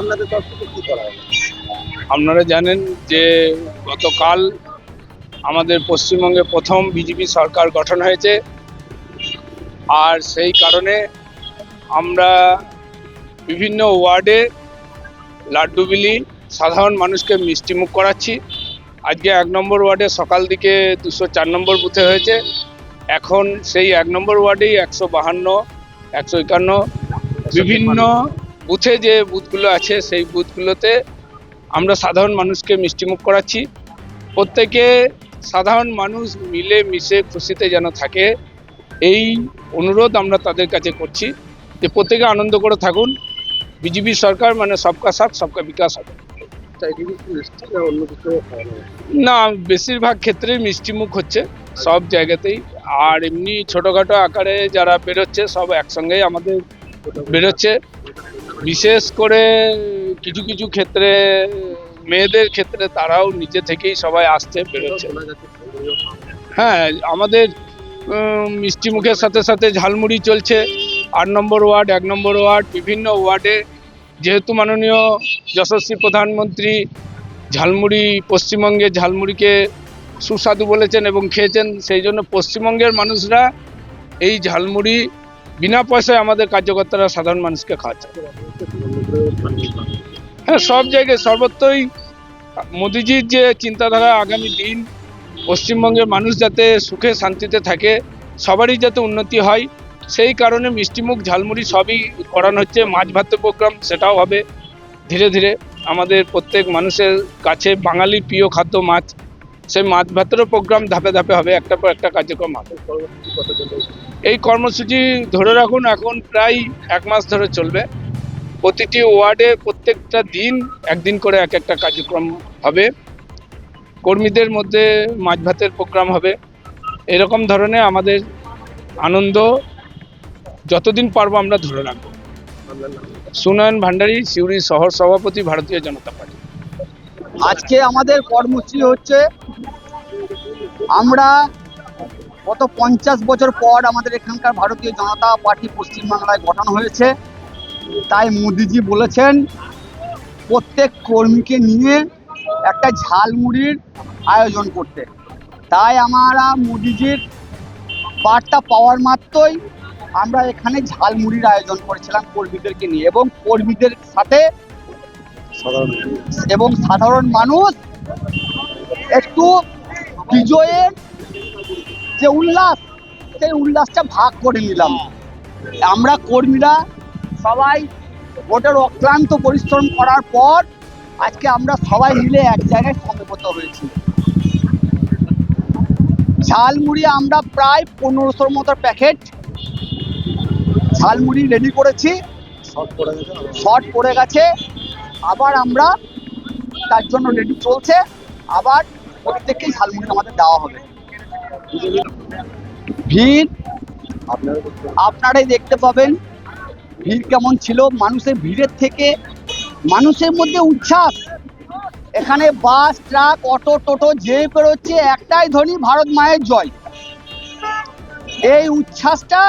আপনাদের তরফ থেকে কি করা হবে? আপনারা জানেন যে গতকাল আমাদের পশ্চিমবঙ্গে প্রথম বিজেপি সরকার গঠন হয়েছে, আর সেই কারণে আমরা বিভিন্ন ওয়ার্ডে লাড্ডু বিলি সাধারণ মানুষকে মিষ্টিমুখ করাচ্ছি। আজকে 1 নম্বর ওয়ার্ডে সকাল দিকে 204 নম্বর বুথে হয়েছে। এখন সেই 1 নম্বর ওয়ার্ডেই 152, 151 বিভিন্ন বুথে যে বুথগুলো আছে সেই বুথগুলোতে আমরা সাধারণ মানুষকে মিষ্টিমুখ করাচ্ছি। প্রত্যেকে সাধারণ মানুষ মিলে মিশে খুশিতে যেন থাকে, এই অনুরোধ আমরা তাদের কাছে করছি যে প্রত্যেকে আনন্দ করে থাকুন। বিজেপি সরকার মানে সবকা সাথ সবকা বিকাশ হবে। অন্য কিছু খাওয়ানো হবে? না, বেশিরভাগ ক্ষেত্রেই মিষ্টিমুখ হচ্ছে সব জায়গাতেই। আর এমনি ছোটোখাটো আকারে যারা বেরোচ্ছে সব একসঙ্গেই আমাদের বেরোচ্ছে। বিশেষ করে কিছু কিছু ক্ষেত্রে মেয়েদের ক্ষেত্রে তারাও নিজে থেকেই সবাই আসছে, বেরোচ্ছে। হ্যাঁ, আমাদের মিষ্টি মুখের সাথে সাথে ঝালমুড়ি চলছে। 8 নম্বর ওয়ার্ড, 1 নম্বর ওয়ার্ড, বিভিন্ন ওয়ার্ডে যেহেতু মাননীয় যশস্বী প্রধানমন্ত্রী ঝালমুড়ি, পশ্চিমবঙ্গের ঝালমুড়িকে সুস্বাদু বলেছেন এবং খেয়েছেন, সেই জন্য পশ্চিমবঙ্গের মানুষরা এই ঝালমুড়ি বিনা পয়সায় আমাদের কার্যকর্তারা সাধারণ মানুষকে খাওয়াচ্ছে। হ্যাঁ, সব জায়গায় সর্বত্রই মোদিজির যে চিন্তাধারা, আগামী দিন পশ্চিমবঙ্গের মানুষ যাতে সুখে শান্তিতে থাকে, সবারই যাতে উন্নতি হয়, সেই কারণে মিষ্টিমুখ ঝালমুড়ি সবই করানো হচ্ছে। মাছ ভাতের প্রোগ্রাম সেটাও হবে ধীরে ধীরে। আমাদের প্রত্যেক মানুষের কাছে বাঙালির প্রিয় খাদ্য মাছ, সেই মাছ ভাতেরও প্রোগ্রাম ধাপে ধাপে হবে, একটা পর একটা কার্যক্রম হবে। এই কর্মসূচি ধরে রাখুন এখন প্রায় 1 মাস ধরে চলবে। প্রতিটি ওয়ার্ডে প্রত্যেকটা দিন একদিন করে এক একটা কার্যক্রম হবে। কর্মীদের মধ্যে মাছ ভাতের প্রোগ্রাম হবে। এরকম ধরনের আমাদের আনন্দ যতদিন পারবো আমরা ধরে রাখবো। সুনয়ন ভান্ডারী, সিউড়ি শহর সভাপতি, ভারতীয় জনতা পার্টি। আজকে আমাদের কর্মসূচি হচ্ছে, আমরা গত 50 বছর পর আমাদের এখানকার ভারতীয় জনতা পার্টি পশ্চিমবাংলায় গঠন হয়েছে। তাই মোদিজি বলেছেন প্রত্যেক কর্মীকে নিয়ে একটা ঝালমুড়ির আয়োজন করতে। তাই আমরা মোদিজির বার্তা পাওয়ার মাত্রই আমরা এখানে ঝালমুড়ির আয়োজন করেছিলাম কর্মীদেরকে নিয়ে, এবং কর্মীদের সাথে সাধারণ মানুষ একটু বিজয়ের যে উল্লাস, সেই উল্লাসটা ভাগ করে নিলাম। আমরা কর্মীরা সবাই ভোটের অক্লান্ত পরিশ্রম করার পর আজকে আমরা সবাই মিলে এক জায়গায় সমবেত হয়েছি। ঝালমুড়ি আমরা প্রায় 1500 মতো প্যাকেট ঝালমুড়ি রেডি করেছি। শর্ট পড়ে গেছে, আবার আমরা তার জন্য রেডি চলছে। আবার প্রত্যেককেই ঝালমুড়ি আমাদের দেওয়া হবে। ভিড় আপনারাই দেখতে পাবেন ভিড় কেমন ছিল। মানুষের ভিড়ের থেকে মানুষের মধ্যে উচ্ছ্বাস। এখানে বাস, ট্রাক, অটো, টোটো যে বেরোচ্ছে একটাই ধ্বনি, ভারত মায়ের জয়। এই উচ্ছ্বাসটা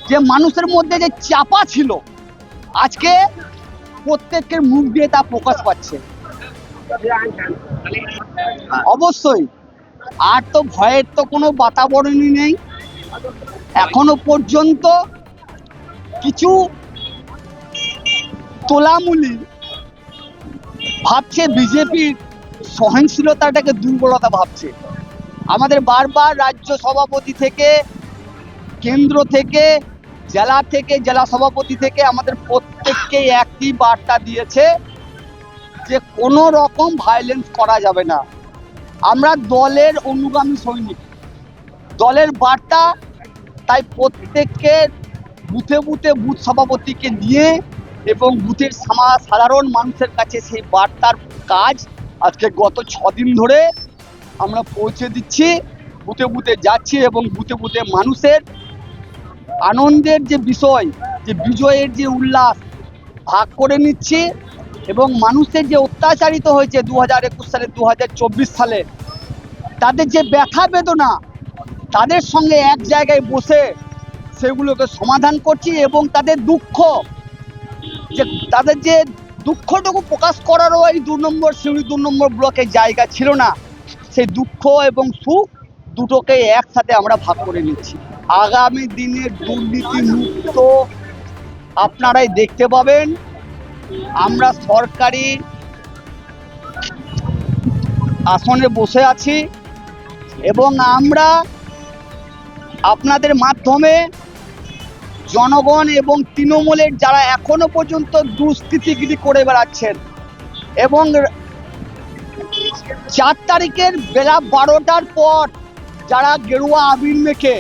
যে মানুষের মধ্যে যে চাপা ছিল, আজকে প্রত্যেকের মুখ দিয়ে তা প্রকাশ পাচ্ছে। অবশ্যই আর তো ভয়ের তো কোনো বাতাবরণই নেই। এখনো পর্যন্ত কিছু তোলামুলি ভাবছে বিজেপির সহনশীলতাটাকে দুর্বলতা ভাবছে। আমাদের বারবার রাজ্য সভাপতি থেকে, কেন্দ্র থেকে, জেলা থেকে, জেলা সভাপতি থেকে আমাদের প্রত্যেককে একই বার্তা দিয়েছে যে কোনো রকম ভায়োলেন্স করা যাবে না। আমরা দলের অনুগামী সৈনিক, দলের বার্তা। তাই প্রত্যেককে বুথে বুথে বুথ সভাপতিকে নিয়ে এবং বুথের সাধারণ মানুষের কাছে সেই বার্তার কাজ আজকে গত 6 দিন ধরে আমরা পৌঁছে দিচ্ছি। বুথে বুথে যাচ্ছি এবং বুথে বুথে মানুষের আনন্দের যে বিষয়, যে বিজয়ের যে উল্লাস ভাগ করে নিচ্ছি। এবং মানুষের যে অত্যাচারিত হয়েছে 2021 সালে, 2024 সালে, তাদের যে ব্যথা বেদনা, তাদের সঙ্গে এক জায়গায় বসে সেগুলোকে সমাধান করছি এবং তাদের দুঃখ যে তাদের যে দুঃখটুকু প্রকাশ করারও এই 2 নম্বর সিউড়ি 2 নম্বর ব্লকে জায়গা ছিল না, সেই দুঃখ এবং সুখ দুটোকে একসাথে আমরা ভাগ করে নিচ্ছি। আগামী দিনে দুর্নীতি মুক্ত আপনারাই দেখতে পাবেন। আমরা সরকারি আসনে বসে আছি এবং আমরা আপনাদের মাধ্যমে জনগণ এবং তৃণমূলের যারা এখনো পর্যন্ত দুষ্কৃতিগিরি করে বেড়াচ্ছেন এবং 4 তারিখের বেলা 12টার পর যারা গেরুয়া আবির মেখে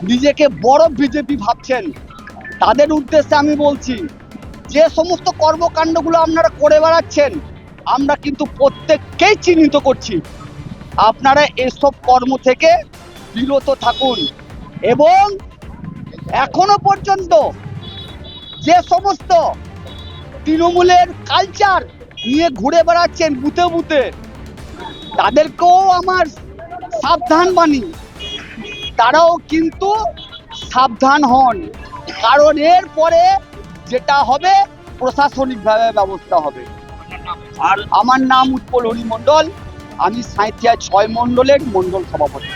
নিজেকে বড় বিজেপি ভাবছেন, তাদের উদ্দেশ্যে আমি বলছি, যে সমস্ত কর্মকাণ্ডগুলো আপনারা করে বেড়াচ্ছেন আমরা কিন্তু প্রত্যেককেই চিহ্নিত করছি। আপনারা এসব কর্ম থেকে বিরত থাকুন এবং এখনো পর্যন্ত যে সমস্ত তৃণমূলের কালচার নিয়ে ঘুরে বেড়াচ্ছেন বুথে বুথে, তাদেরকেও আমার সাবধান বাণী, তারাও কিন্তু সাবধান হন, কারণ এর পরে যেটা হবে প্রশাসনিকভাবে ব্যবস্থা হবে। আর আমার নাম উৎপল হরি মণ্ডল, আমি সাঁইথিয়া 6 মণ্ডলের মণ্ডল সভাপতি।